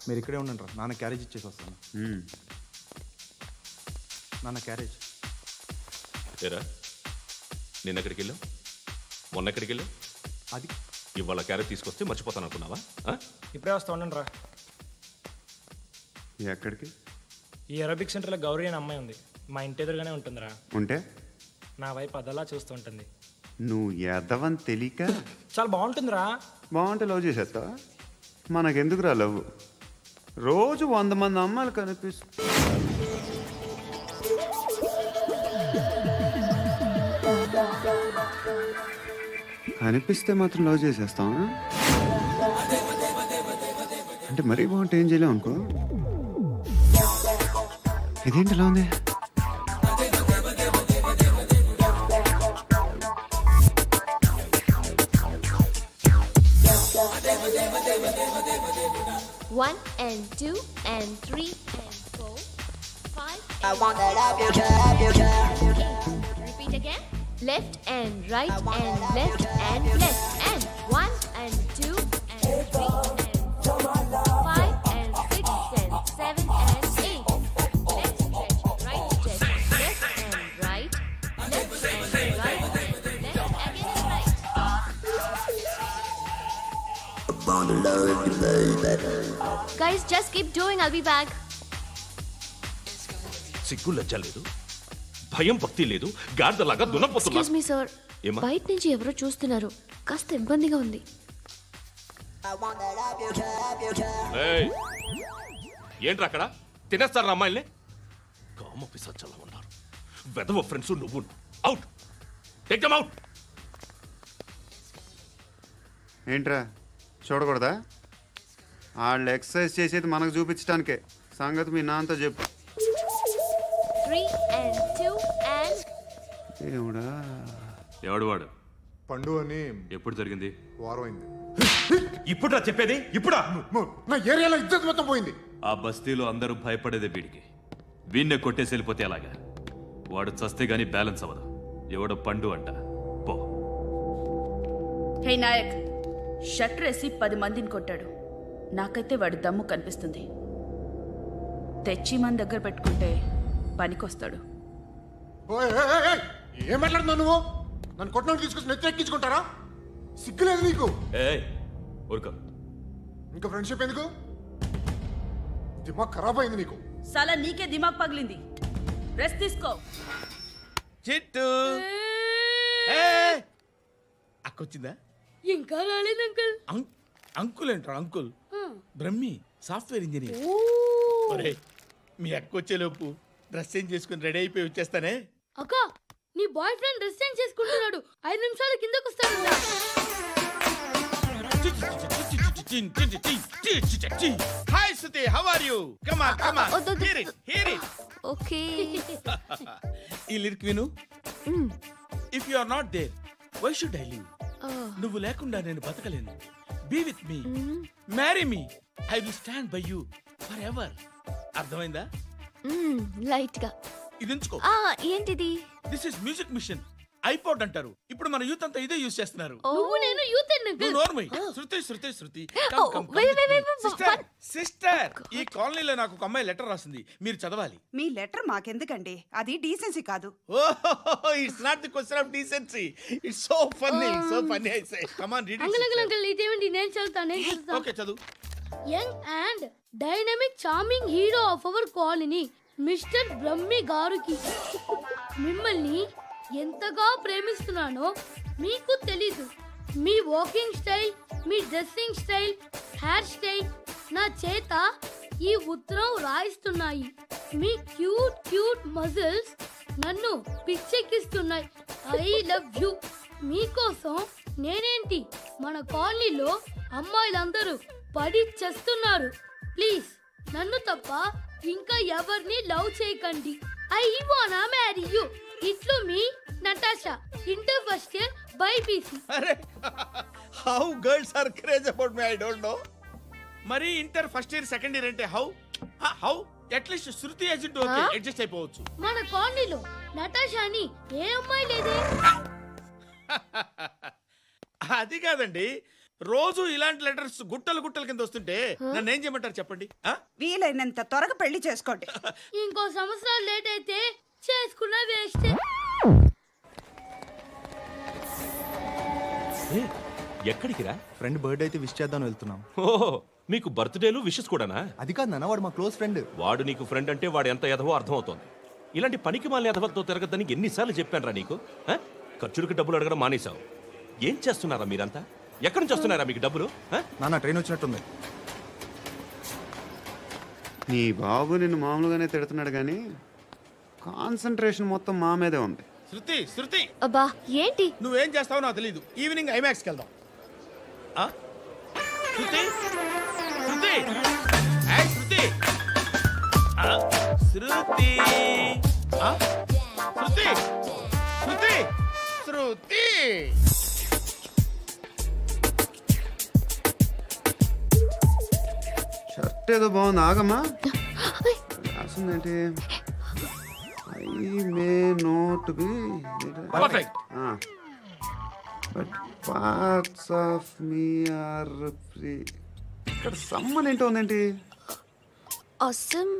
మీరు ఇక్కడే ఉండండి రా, నాన్న క్యారేజ్ ఇచ్చేసి వస్తాను. నాన్న క్యారేజ్. ఏరా నిన్న ఎక్కడికి వెళ్ళావు, మొన్న ఎక్కడికి వెళ్ళావు? అది ఇవాళ క్యారేజ్ తీసుకొస్తే మర్చిపోతాను అనుకున్నావా? ఇప్పుడే వస్తా ఉండండి రా. ఎక్కడికి? ఈ అరబిక్ సెంటర్లో గౌరీ అనే అమ్మాయి ఉంది, మా ఇంటి ఎదురుగానే ఉంటుందిరా. ఉంటే నా వైపు అదలా చూస్తూ ఉంటుంది. నువ్వు ఎదవని తెలియక చాలా బాగుంటుందిరా. బాగుంటే లవ్ చేసేస్తావా? మనకెందుకురా లవ్? రోజు 100 మంది అమ్మాయిలు కనిపిస్తే మాత్రం లవ్ చేసేస్తాం. అంటే మరీ బాగుంటే ఏం చేయలేం అనుకో. ఇదేంటి ఇలా ఉంది? One and two and three and four, five. I wanna love you. Repeat again. Left and right and left and left and one and two and three and four, five and six and seven and eight. Left stretch, right stretch, left and right, left and right, left again and right. Guys, just keep doing. I'll be back. సిగ్గు లజ్జ లేదు, భయం భక్తి లేదు, గాడిదలాగా దున్నపోతున్నా. Excuse me sir, బయట నుంచి ఎవరో చూస్తున్నారు, కాస్త ఇబ్బందిగా ఉంది. ఏంట్రా అక్కడ తినేస్తారా అమ్మాయిల్ని? కామ పిశాచాలా ఉన్నారు, వెదవ ఫ్రెండ్స్. నువ్వు అవుట్, టేక్ దెమ్ అవుట్. ఏంట్రా చూడకూడదా? వాళ్ళు ఎక్సర్సైజ్ చేసేది మనకు చూపించడానికే. సంగతి మీ నాన్నతో చెప్పు. 3 and 2 and ఏముడా ఎవడు వాడు? పండు అని. ఎప్పుడు జరిగింది? వారం అయింది. ఇప్పుడా చెప్పేది? ఇప్పుడా? నా ఏరియాలో ఇద్దరు మొత్తం పోయింది. ఆ బస్తీలో అందరూ భయపడేదే వీడికి. వీణ్ణే కొట్టేసి వెళ్ళిపోతే అలాగా? వాడు చస్తే గానీ బ్యాలెన్స్ అవ్వదు. ఎవడో పండు అంట. పో. హే నాయక్, షట్టర్ వేసి 10 మందిని కొట్టాడు. నాకైతే వాడి దమ్ము కనిపిస్తుంది. తెచ్చి మన దగ్గర పెట్టుకుంటే పనికొస్తాడు. ఏం మాట్లాడుతున్నావు నువ్వు? నన్ను కొట్టడానికి తీసుకొచ్చి నెత్తి ఎక్కించుకుంటారా? సిగ్గులేదు నీకు? ఇంకా ఫ్రెండ్షిప్ ఎందుకు? దిమాగ్ ఖరాబ్ అయింది నీకు. సాలా నీకే దిమాగ్ పగిలింది. రెస్ట్ తీసుకో. చిట్టు అక్కొచ్చిందా? ఇంకా రాలేదు అంకుల్. అంకుల్ అంటారు. Uncle Brahmi software engineer. మీ అక్క వచ్చేలోపు డ్రెస్ చేంజ్ చేసుకుని రెడీ అయిపోయి వచ్చేస్తానే. అక్క, నీ బాయ్ ఫ్రెండ్ డ్రెస్ చేంజ్ చేసుకుంటున్నాడు. 5 నిమిషాలు కిందకు వస్తాడు. Hi Suthi, how are you? Come on come on, hear it hear it. Okay, ఈ లిరిక్ విను. If you are not there why should I live? నువ్వు లేకుండా నేను బతకలేను. Be with me, marry me, I will stand by you forever. అర్థమైందా? Light గా ఇది ఉంచుకో. ఏంటిది? This is music machine. IPod అంటారు. ఇప్పుడు మన యూత్ అంతా ఇదే యూజ్ చేస్తున్నారు. నువ్వు నేను యూత్ శృతి. సిస్టర్, ఈ కాలనీలో నాకు ఒక అమ్మాయి లెటర్ రాసింది, మీరు చదవాలి. మీ లెటర్ మాకెందుకండి? అది డీసెన్సీ కాదు. It's not the question of decency. It's so funny I say. Come on read it. Uncle ఇదేంటి? నేను చదువుతాను. ఓకే చదువు. Young and dynamic charming hero of our colony mister Brahmi గారికి మిమ్మల్ని ఎంతగా ప్రేమిస్తున్నానో మీకు తెలీదు. మీ వాకింగ్ స్టైల్, మీ డ్రెస్సింగ్ స్టైల్, హెయిర్ స్టైల్ నా చేత ఈ ఉత్తరం రాయిస్తున్నాయి. మీ క్యూట్ మజిల్స్ నన్ను పిచ్చెక్కిస్తున్నాయి. I love you. మీకోసం నేనేంటి, మన కాలనీలో అమ్మాయిలందరూ పడి చేస్తున్నారు. ప్లీజ్ నన్ను తప్ప ఇంకా ఎవరిని లవ్ చేయకండి. ఐ వానా మ్యారీ యూ. ఇట్లు మీ Natasha, inter first year BiPC. అరే, how girls are craze about me I don't know. మరి inter first year second year అంటే how at least Shruti agent okay adjust అయిపోవచ్చు. మన కాలనీలో నటాషా అని ఏ అమ్మాయి లేదే. అది కాదండి, రోజు ఇలాంటి లెటర్స్ గుట్టలు గుట్టల కింద వస్తుంటే నన్ను ఏం చేయమంటారు చెప్పండి? వీలైనంత త్వరగా పెళ్లి చేసుకోండి. ఇంకో సంవత్సరాలు లేట్ అయితే చేసుకున్న వేస్ట్. ఎక్కడికి రా? ఫ్రెండ్ బర్త్డే అయితే విష్ చేద్దాం వెళ్తున్నాం. ఓహో, మీకు బర్త్డేలు విషెస్ కూడానా? అది కాదు నాన్న, వాడు మా క్లోజ్ ఫ్రెండ్. వాడు నీకు ఫ్రెండ్ అంటే వాడు ఎంత ఎదవో అర్థమవుతోంది. ఇలాంటి పనికి మాలిన ఎదవలతో తిరగద్దని ఎన్నిసార్లు చెప్పానురా నీకు? ఖర్చులకు డబ్బులు అడగడం మానేశావు. ఏం చేస్తున్నారా మీరంతా? ఎక్కడి నుంచి వస్తున్నారా మీకు డబ్బులు? నాన్న ట్రైన్ వచ్చినట్టుంది. నీ బాబు నిన్ను మామూలుగానే తిడుతున్నాడు కానీ కాన్సన్ట్రేషన్ మొత్తం మా మీదే ఉంది. శృతి శృతి, అబ్బా ఏంటి? నువ్వేం చేస్తావో నాకు తెలీదు. ఈవినింగ్ ఐమాక్స్కి వెళ్దాం. శృతి శృతి శృతి శృతి శృతి శృతి శృతి. షర్ట్ ఏదో బాగుంది, ఆగమ్మా. రాసిందేంటి? I may not be perfect. But parts of me are free. ఇక్కడ సమ్మన్ ఏంటో ఉందేంటి? Awesome.